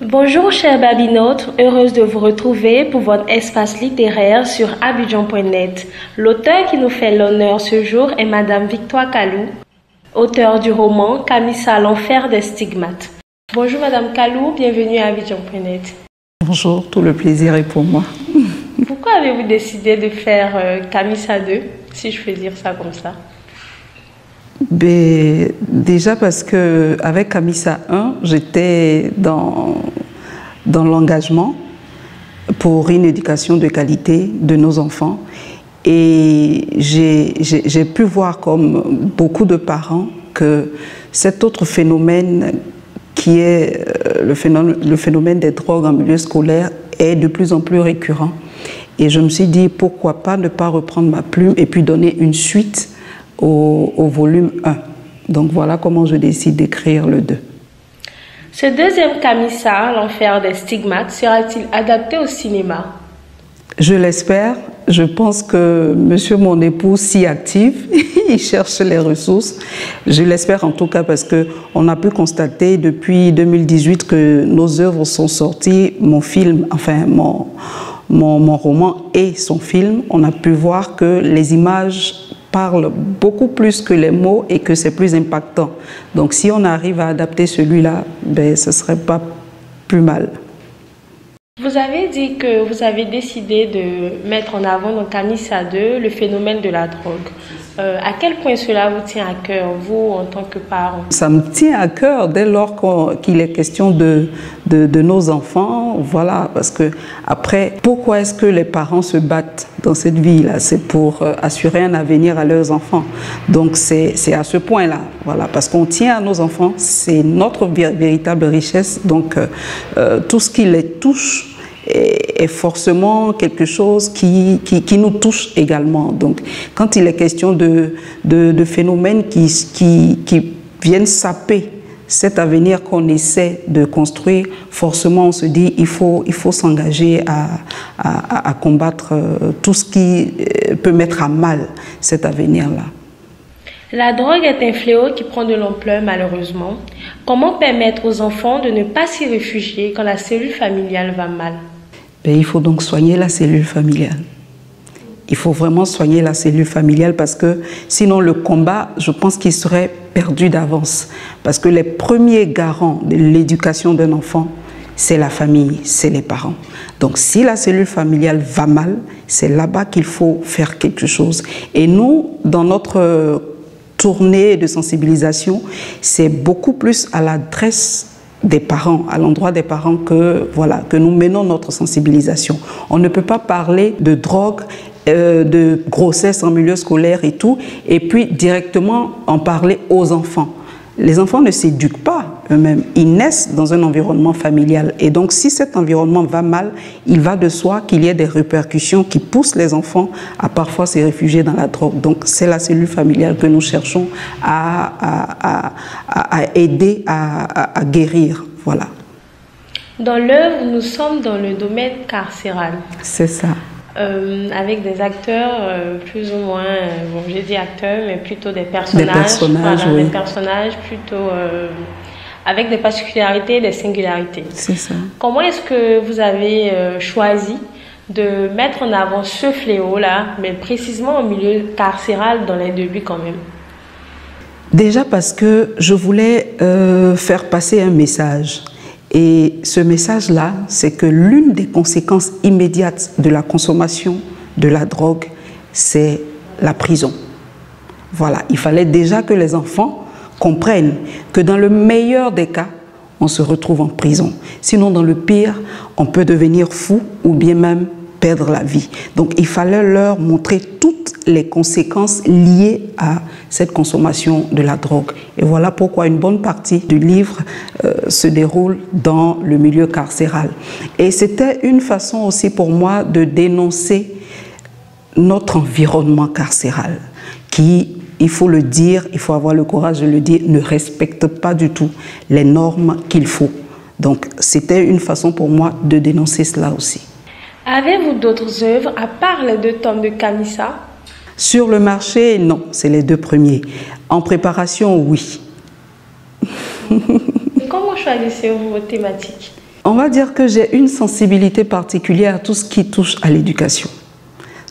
Bonjour chers babinotes, heureuse de vous retrouver pour votre espace littéraire sur Abidjan.net. L'auteur qui nous fait l'honneur ce jour est Madame Victoire Kalou, auteure du roman Camissa, l'enfer des stigmates. Bonjour Madame Kalou, bienvenue à Abidjan.net. Bonjour, tout le plaisir est pour moi. Pourquoi avez-vous décidé de faire Camissa 2, si je peux dire ça comme ça? Déjà parce que avec Camissa 1, j'étais dans l'engagement pour une éducation de qualité de nos enfants et j'ai pu voir comme beaucoup de parents que cet autre phénomène qui est le phénomène des drogues en milieu scolaire est de plus en plus récurrent. Et je me suis dit pourquoi pas ne pas reprendre ma plume et puis donner une suite au volume 1. Donc voilà comment je décide d'écrire le 2. Ce deuxième Camissa, l'enfer des stigmates, sera-t-il adapté au cinéma? Je l'espère. Je pense que monsieur mon époux s'y active. Il cherche les ressources. Je l'espère en tout cas parce qu'on a pu constater depuis 2018 que nos œuvres sont sorties. Mon film, enfin mon roman et son film, on a pu voir que les images parle beaucoup plus que les mots et que c'est plus impactant. Donc si on arrive à adapter celui-là, ce ne serait pas plus mal. Vous avez dit que vous avez décidé de mettre en avant dans Camissa 2 le phénomène de la drogue. À quel point cela vous tient à cœur, vous, en tant que parent? Ça me tient à cœur dès lors qu'il est question de nos enfants. Voilà, parce que après, pourquoi est-ce que les parents se battent dans cette vie-là? C'est pour assurer un avenir à leurs enfants. Donc c'est à ce point-là, voilà, parce qu'on tient à nos enfants, c'est notre véritable richesse. Donc tout ce qui les touche est forcément quelque chose qui nous touche également. Donc, quand il est question de phénomènes qui viennent saper cet avenir qu'on essaie de construire, forcément on se dit il faut s'engager à combattre tout ce qui peut mettre à mal cet avenir-là. La drogue est un fléau qui prend de l'ampleur malheureusement. Comment permettre aux enfants de ne pas s'y réfugier quand la cellule familiale va mal? Il faut donc soigner la cellule familiale. Il faut vraiment soigner la cellule familiale parce que sinon le combat, je pense qu'il serait perdu d'avance. Parce que les premiers garants de l'éducation d'un enfant, c'est la famille, c'est les parents. Donc si la cellule familiale va mal, c'est là-bas qu'il faut faire quelque chose. Et nous, dans notre tournée de sensibilisation, c'est beaucoup plus à l'adresse des parents, à l'endroit des parents que nous menons notre sensibilisation. On ne peut pas parler de drogue, de grossesse en milieu scolaire et tout, et puis directement en parler aux enfants. Les enfants ne s'éduquent pas eux-mêmes, ils naissent dans un environnement familial. Et donc si cet environnement va mal, il va de soi qu'il y ait des répercussions qui poussent les enfants à parfois se réfugier dans la drogue. Donc c'est la cellule familiale que nous cherchons à aider à guérir. Voilà. Dans l'œuvre, nous sommes dans le domaine carcéral. C'est ça. Avec des acteurs plus ou moins, bon j'ai dit acteurs, mais plutôt des personnages. Des personnages, voilà, oui. Des personnages plutôt avec des particularités et des singularités. C'est ça. Comment est-ce que vous avez choisi de mettre en avant ce fléau-là, mais précisément au milieu carcéral dans les débuts quand même? Déjà parce que je voulais faire passer un message. Et ce message-là, c'est que l'une des conséquences immédiates de la consommation de la drogue, c'est la prison. Voilà, il fallait déjà que les enfants comprennent que dans le meilleur des cas, on se retrouve en prison. Sinon, dans le pire, on peut devenir fou ou bien même perdre la vie. Donc, il fallait leur montrer toutes les conséquences liées à cette consommation de la drogue. Et voilà pourquoi une bonne partie du livre se déroule dans le milieu carcéral. Et c'était une façon aussi pour moi de dénoncer notre environnement carcéral qui, il faut le dire, il faut avoir le courage de le dire, ne respecte pas du tout les normes qu'il faut. Donc, c'était une façon pour moi de dénoncer cela aussi. Avez-vous d'autres œuvres à part les 2 tomes de Camissa? Sur le marché, non, c'est les 2 premiers. En préparation, oui. Comment choisissez-vous vos thématiques? On va dire que j'ai une sensibilité particulière à tout ce qui touche à l'éducation,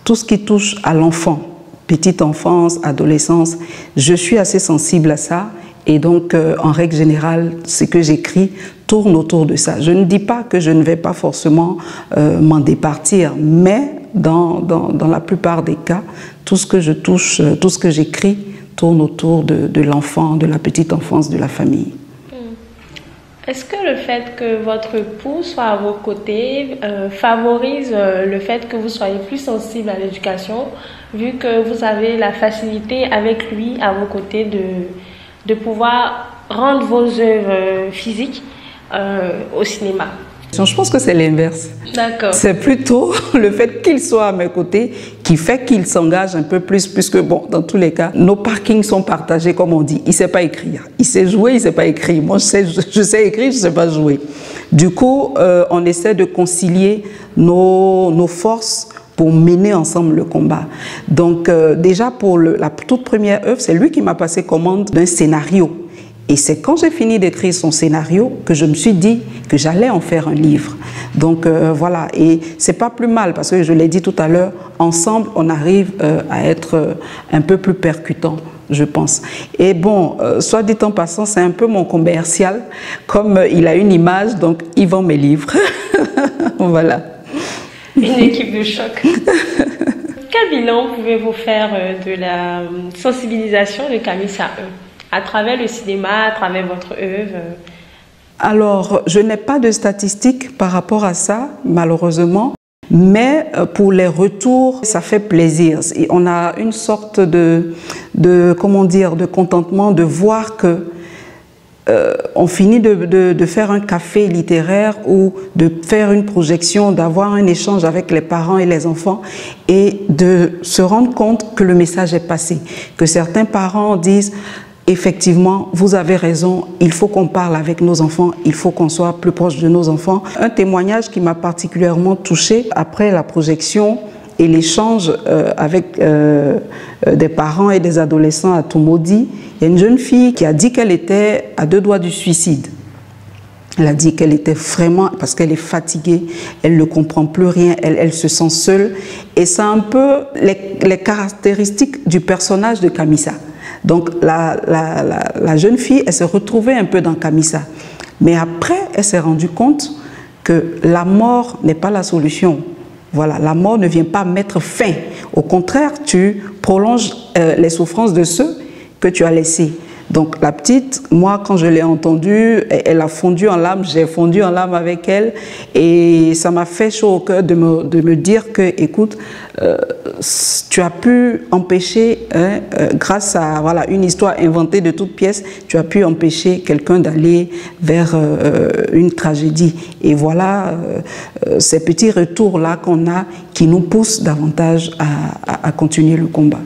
tout ce qui touche à l'enfant, petite enfance, adolescence. Je suis assez sensible à ça et donc en règle générale, ce que j'écris tourne autour de ça. Je ne dis pas que je ne vais pas forcément m'en départir, mais dans la plupart des cas, tout ce que je touche, tout ce que j'écris tourne autour de l'enfant, de la petite enfance, de la famille. Est-ce que le fait que votre époux soit à vos côtés favorise le fait que vous soyez plus sensible à l'éducation, vu que vous avez la facilité avec lui à vos côtés de pouvoir rendre vos œuvres physiques au cinéma? Je pense que c'est l'inverse. D'accord. C'est plutôt le fait qu'il soit à mes côtés qui fait qu'il s'engage un peu plus, puisque bon, dans tous les cas, nos parkings sont partagés, comme on dit. Il ne sait pas écrire. Il sait jouer, il ne sait pas écrire. Moi, je sais écrire, je ne sais pas jouer. Du coup, on essaie de concilier nos forces pour mener ensemble le combat. Donc, déjà, pour la toute première œuvre, c'est lui qui m'a passé commande d'un scénario. Et c'est quand j'ai fini d'écrire son scénario que je me suis dit que j'allais en faire un livre. Donc voilà, et c'est pas plus mal parce que je l'ai dit tout à l'heure, ensemble on arrive à être un peu plus percutant, je pense. Et bon, soit dit en passant, c'est un peu mon commercial, comme il a une image, donc il vend mes livres. Voilà. Une équipe de choc. Quel bilan pouvez-vous faire de la sensibilisation de Camissa à travers le cinéma, à travers votre œuvre? Alors, je n'ai pas de statistiques par rapport à ça, malheureusement, mais pour les retours, ça fait plaisir. Et on a une sorte comment dire, de contentement de voir que on finit de faire un café littéraire ou de faire une projection, d'avoir un échange avec les parents et les enfants et de se rendre compte que le message est passé, que certains parents disent: effectivement, vous avez raison, il faut qu'on parle avec nos enfants, il faut qu'on soit plus proche de nos enfants. Un témoignage qui m'a particulièrement touchée après la projection et l'échange avec des parents et des adolescents à Tumodi, il y a une jeune fille qui a dit qu'elle était à 2 doigts du suicide. Elle a dit qu'elle était vraiment, parce qu'elle est fatiguée, elle ne comprend plus rien, elle se sent seule. Et c'est un peu les caractéristiques du personnage de Camissa. Donc la jeune fille, elle s'est retrouvée un peu dans Camissa. Mais après, elle s'est rendue compte que la mort n'est pas la solution. Voilà, la mort ne vient pas mettre fin. Au contraire, tu prolonges les souffrances de ceux que tu as laissés. Donc la petite, moi quand je l'ai entendue, elle a fondu en larmes, j'ai fondu en larmes avec elle et ça m'a fait chaud au cœur de me dire que, écoute, tu as pu empêcher, grâce à voilà, une histoire inventée de toutes pièces, tu as pu empêcher quelqu'un d'aller vers une tragédie. Et voilà ces petits retours-là qu'on a qui nous poussent davantage à continuer le combat.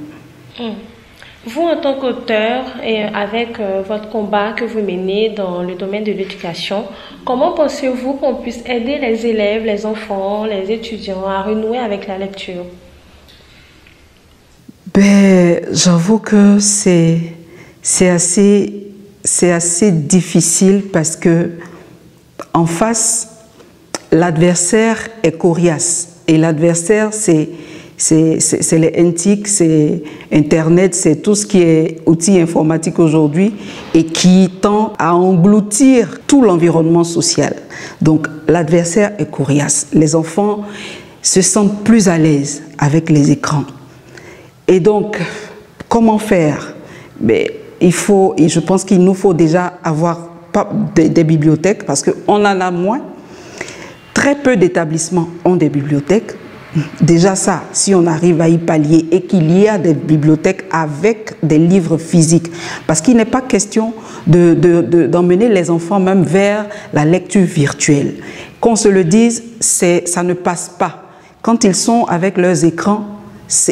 Vous, en tant qu'auteur, et avec votre combat que vous menez dans le domaine de l'éducation, comment pensez-vous qu'on puisse aider les élèves, les enfants, les étudiants à renouer avec la lecture? Ben, j'avoue que c'est assez difficile parce que en face, l'adversaire est coriace et l'adversaire c'est les NTIC, c'est Internet, c'est tout ce qui est outils informatiques aujourd'hui et qui tend à engloutir tout l'environnement social. Donc l'adversaire est coriace. Les enfants se sentent plus à l'aise avec les écrans. Et donc, comment faire? Mais je pense qu'il nous faut déjà avoir des bibliothèques parce qu'on en a moins. Très peu d'établissements ont des bibliothèques. Déjà ça, si on arrive à y pallier et qu'il y a des bibliothèques avec des livres physiques, parce qu'il n'est pas question d'emmener les enfants même vers la lecture virtuelle. Qu'on se le dise, ça ne passe pas. Quand ils sont avec leurs écrans,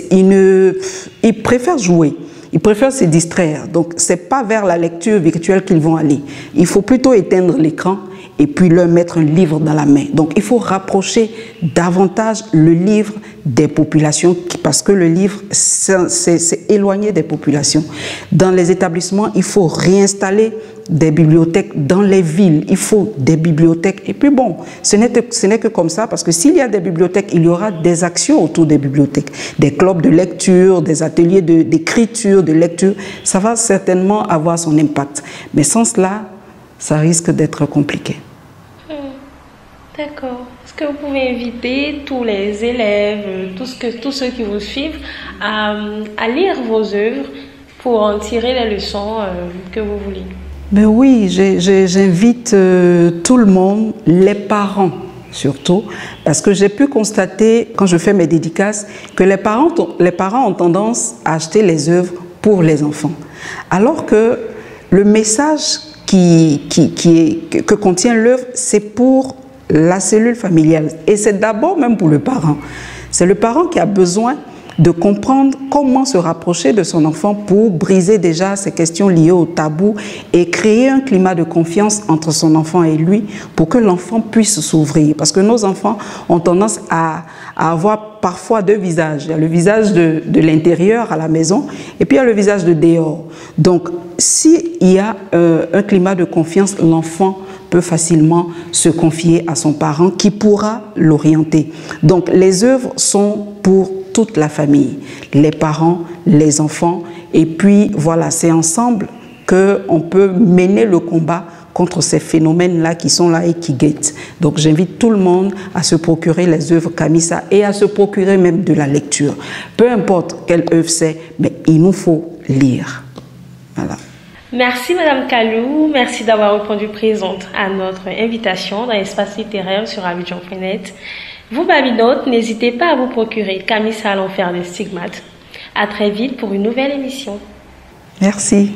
ils préfèrent jouer, ils préfèrent se distraire. Donc ce n'est pas vers la lecture virtuelle qu'ils vont aller. Il faut plutôt éteindre l'écran et puis leur mettre un livre dans la main. Donc il faut rapprocher davantage le livre des populations, parce que le livre, c'est éloigné des populations. Dans les établissements, il faut réinstaller des bibliothèques dans les villes. Il faut des bibliothèques. Et puis bon, ce n'est que comme ça, parce que s'il y a des bibliothèques, il y aura des actions autour des bibliothèques. Des clubs de lecture, des ateliers d'écriture, de lecture. Ça va certainement avoir son impact. Mais sans cela, ça risque d'être compliqué. D'accord. Est-ce que vous pouvez inviter tous les élèves, tous ceux qui vous suivent, à lire vos œuvres pour en tirer les leçons que vous voulez? Ben oui, j'invite tout le monde, les parents surtout, parce que j'ai pu constater, quand je fais mes dédicaces, que les parents ont tendance à acheter les œuvres pour les enfants. Alors que le message que contient l'œuvre, c'est pour la cellule familiale. Et c'est d'abord même pour le parent. C'est le parent qui a besoin de comprendre comment se rapprocher de son enfant pour briser déjà ces questions liées au tabou et créer un climat de confiance entre son enfant et lui pour que l'enfant puisse s'ouvrir. Parce que nos enfants ont tendance à avoir parfois deux visages. Il y a le visage de l'intérieur à la maison et puis il y a le visage de dehors. Donc, s'il y a un climat de confiance, l'enfant peut facilement se confier à son parent qui pourra l'orienter. Donc, les œuvres sont pour toute la famille, les parents, les enfants, et puis voilà, c'est ensemble qu'on peut mener le combat contre ces phénomènes-là qui sont là et qui guettent. Donc j'invite tout le monde à se procurer les œuvres Kamisa et à se procurer même de la lecture. Peu importe quelle œuvre c'est, mais il nous faut lire. Voilà. Merci Madame Kalou, merci d'avoir répondu présente à notre invitation dans l'espace littéraire sur Abidjan.net. Vous, Babinotes, n'hésitez pas à vous procurer Kamisa à l'enfer des stigmates. À très vite pour une nouvelle émission. Merci.